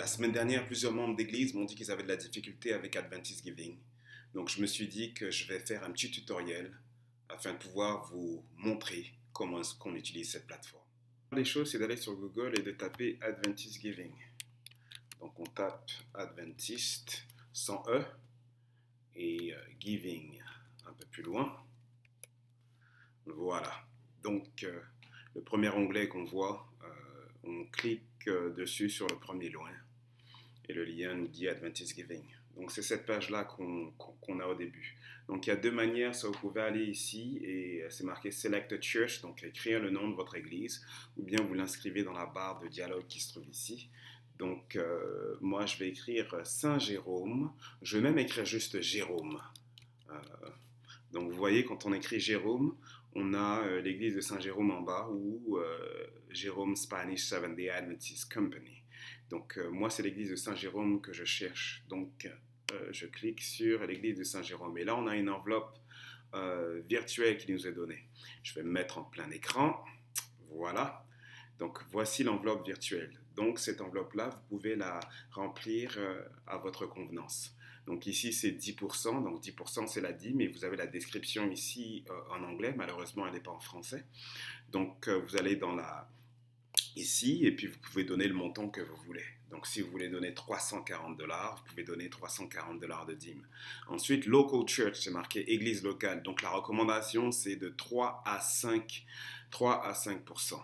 La semaine dernière, plusieurs membres d'église m'ont dit qu'ils avaient de la difficulté avec Adventist Giving. Donc je me suis dit que je vais faire un petit tutoriel afin de pouvoir vous montrer comment est-ce qu'on utilise cette plateforme. La chose, c'est d'aller sur Google et de taper Adventist Giving. Donc on tape Adventist sans E et Giving un peu plus loin. Voilà. Donc le premier onglet qu'on voit, on clique dessus sur le premier lien et le lien nous dit Adventist Giving. Donc c'est cette page-là qu'on a au début. Donc il y a deux manières, ça vous pouvez aller ici et c'est marqué Select a Church, donc écrire le nom de votre église, ou bien vous l'inscrivez dans la barre de dialogue qui se trouve ici. Donc moi je vais écrire Saint Jérôme, je vais même écrire juste Jérôme. Euh, donc vous voyez quand on écrit Jérôme, on a l'église de Saint Jérôme en bas ou Jérôme Spanish Seventh-day Adventist Company. Donc moi c'est l'église de Saint Jérôme que je cherche. Donc je clique sur l'église de Saint Jérôme. Et là on a une enveloppe virtuelle qui nous est donnée. Je vais me mettre en plein écran. Voilà. Donc voici l'enveloppe virtuelle. Donc cette enveloppe-là, vous pouvez la remplir à votre convenance. Donc ici c'est 10%, donc 10% c'est la dîme, et vous avez la description ici en anglais, malheureusement elle n'est pas en français. Donc vous allez dans ici et puis vous pouvez donner le montant que vous voulez. Donc si vous voulez donner 340$, vous pouvez donner 340$ de dîme. Ensuite, local church, c'est marqué église locale. Donc la recommandation c'est de 3 à 5%.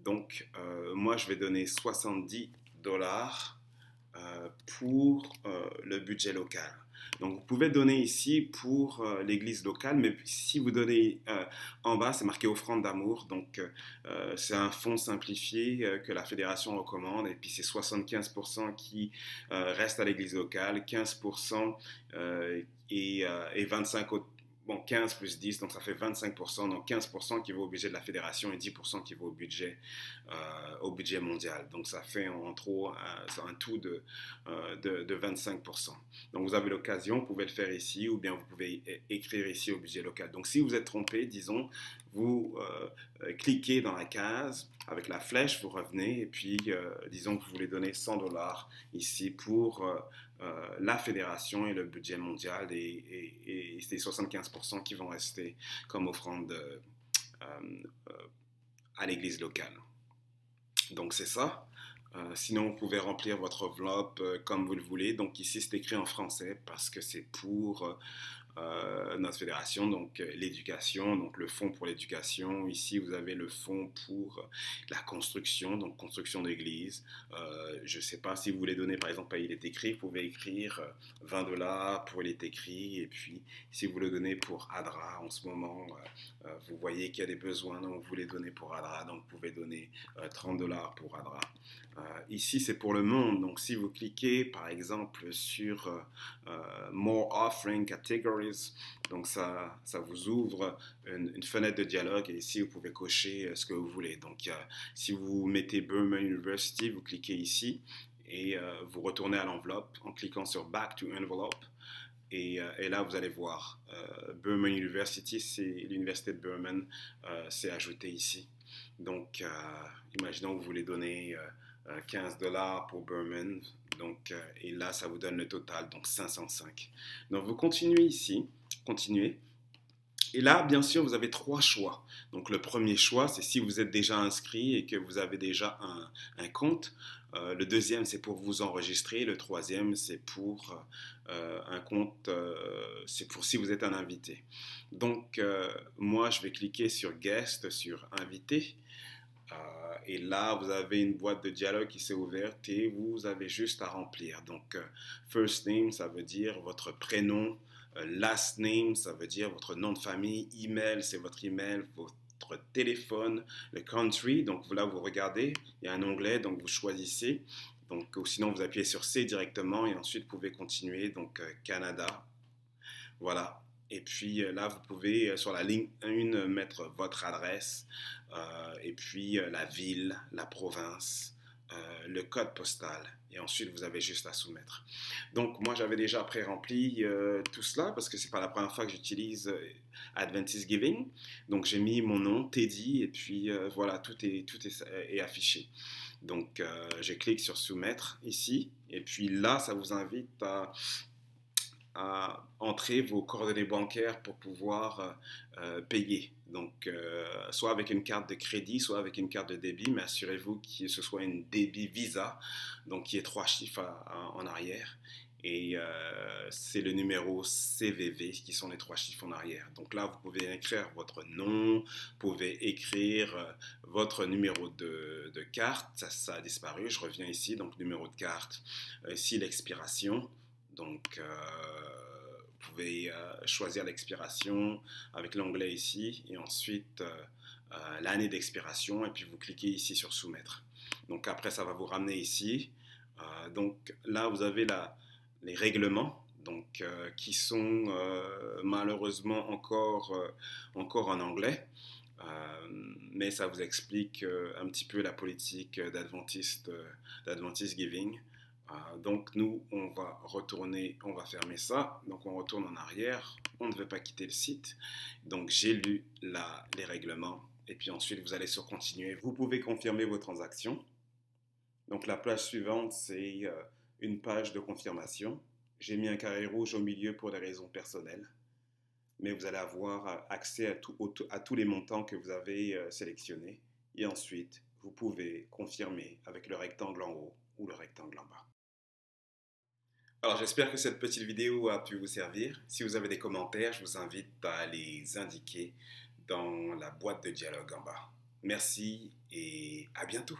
Donc moi je vais donner 70$ pour le budget local. Donc vous pouvez donner ici pour l'église locale, mais si vous donnez en bas, c'est marqué offrande d'amour. Donc c'est un fonds simplifié que la fédération recommande. Et puis c'est 75% qui reste à l'église locale, 15% et 25 autres. Bon, 15 plus 10, donc ça fait 25%, donc 15% qui va au budget de la fédération et 10% qui va au budget mondial. Donc ça fait en trop un tout de 25%. Donc vous avez l'occasion, vous pouvez le faire ici ou bien vous pouvez écrire ici au budget local. Donc si vous êtes trompé, disons, vous cliquez dans la case avec la flèche, vous revenez et puis disons que vous voulez donner 100$ ici pour la fédération et le budget mondial et c'est 75% qui vont rester comme offrande à l'église locale. Donc c'est ça. Sinon, vous pouvez remplir votre enveloppe comme vous le voulez. Donc ici, c'est écrit en français parce que c'est pour notre fédération, donc l'éducation, donc le fonds pour l'éducation. Ici, vous avez le fonds pour la construction, donc construction d'église. Je ne sais pas si vous voulez donner, par exemple, à Il est écrit, vous pouvez écrire 20$ pour Il est écrit. Et puis, si vous le donnez pour ADRA, en ce moment, vous voyez qu'il y a des besoins, donc vous voulez donner pour ADRA, donc vous pouvez donner 30$ pour ADRA. Ici, c'est pour le monde. Donc, si vous cliquez, par exemple, sur More Offering Categories, donc ça vous ouvre une fenêtre de dialogue et ici, vous pouvez cocher ce que vous voulez. Donc, si vous mettez Burman University, vous cliquez ici et vous retournez à l'enveloppe en cliquant sur Back to Envelope. Et là, vous allez voir, Burman University, c'est l'université de Burman, c'est ajouté ici. Donc, imaginons que vous voulez donner 15$ pour Burman. Donc, et là, ça vous donne le total, donc 505. Donc, vous continuez ici, continuez. Et là, bien sûr, vous avez trois choix. Donc, le premier choix, c'est si vous êtes déjà inscrit et que vous avez déjà un compte. Le deuxième, c'est pour vous enregistrer. Le troisième, c'est pour un compte, c'est pour si vous êtes un invité. Donc, moi, je vais cliquer sur Guest, sur Invité. Et là, vous avez une boîte de dialogue qui s'est ouverte et vous avez juste à remplir. Donc, first name, ça veut dire votre prénom. Last name, ça veut dire votre nom de famille. Email, c'est votre email, votre téléphone. Le country, donc là, vous regardez, il y a un onglet, donc vous choisissez. Donc, ou sinon, vous appuyez sur C directement et ensuite, vous pouvez continuer. Donc, Canada. Voilà. Et puis là, vous pouvez sur la ligne 1 mettre votre adresse et puis la ville, la province, le code postal et ensuite vous avez juste à soumettre. Donc moi j'avais déjà pré-rempli tout cela parce que c'est pas la première fois que j'utilise Adventist Giving. Donc j'ai mis mon nom, Teddy, et puis voilà, est affiché. Donc je clique sur soumettre ici et puis là ça vous invite à entrer vos coordonnées bancaires pour pouvoir payer. Donc, soit avec une carte de crédit, soit avec une carte de débit, mais assurez-vous que ce soit une débit Visa, donc qui est 3 chiffres en arrière. Et c'est le numéro CVV qui sont les 3 chiffres en arrière. Donc là, vous pouvez écrire votre nom, vous pouvez écrire votre numéro de carte. Ça a disparu, je reviens ici, donc numéro de carte, ici l'expiration. Donc, vous pouvez choisir l'expiration avec l'onglet ici et ensuite l'année d'expiration et puis vous cliquez ici sur soumettre. Donc après, ça va vous ramener ici. Donc là, vous avez les règlements donc, qui sont malheureusement encore en anglais. Mais ça vous explique un petit peu la politique d'Adventist Giving. Donc nous, on va retourner, on va fermer ça. Donc on retourne en arrière. On ne veut pas quitter le site. Donc j'ai lu les règlements. Et puis ensuite, vous allez sur continuer. Vous pouvez confirmer vos transactions. Donc la page suivante, c'est une page de confirmation. J'ai mis un carré rouge au milieu pour des raisons personnelles. Mais vous allez avoir accès à tous les montants que vous avez sélectionnés. Et ensuite, vous pouvez confirmer avec le rectangle en haut ou le rectangle en bas. Alors j'espère que cette petite vidéo a pu vous servir. Si vous avez des commentaires, je vous invite à les indiquer dans la boîte de dialogue en bas. Merci et à bientôt.